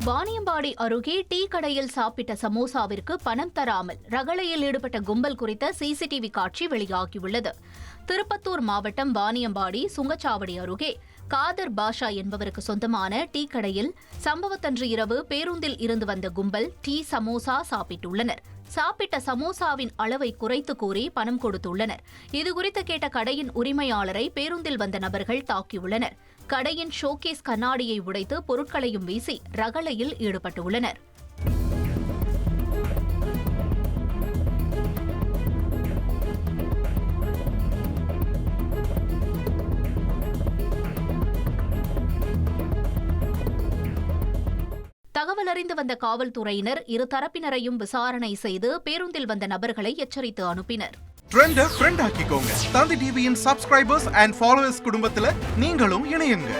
வாணியம்பாடி அருகே டீ கடையில் சாப்பிட்ட சமோசாவிற்கு பணம் தராமல் ரகளையில் ஈடுபட்ட கும்பல் குறித்த சிசிடிவி காட்சி வெளியாகியுள்ளது. திருப்பத்தூர் மாவட்டம் வாணியம்பாடி சுங்கச்சாவடி அருகே காதர் பாஷா என்பவருக்கு சொந்தமான டீ கடையில் சம்பவத்தன்று இரவு பேருந்தில் இருந்து வந்த கும்பல் டீ சமோசா சாப்பிட்டுள்ளனர். சாப்பிட்ட சமோசாவின் அளவை குறைத்து கூறி பணம் கொடுத்துள்ளனர். இதுகுறித்து கேட்ட கடையின் உரிமையாளரை பேருந்தில் வந்த நபர்கள் தாக்கியுள்ளனர். கடையின் ஷோகேஸ் கண்ணாடியை உடைத்து பொருட்களையும் வீசி ரகளையில் ஈடுபட்டுள்ளனர். தகவல் அறிந்து வந்த காவல்துறையினர் இரு தரப்பினரையும் விசாரணை செய்து பேருந்தில் வந்த நபர்களை எச்சரித்து அனுப்பினர். ட்ரெண்ட ஃப்ரெண்ட் ஆக்கிக்கோங்க. தந்தி டிவியின் சப்ஸ்கிரைபர்ஸ் அண்ட் ஃபாலோவர்ஸ் குடும்பத்துல நீங்களும் இணையுங்க.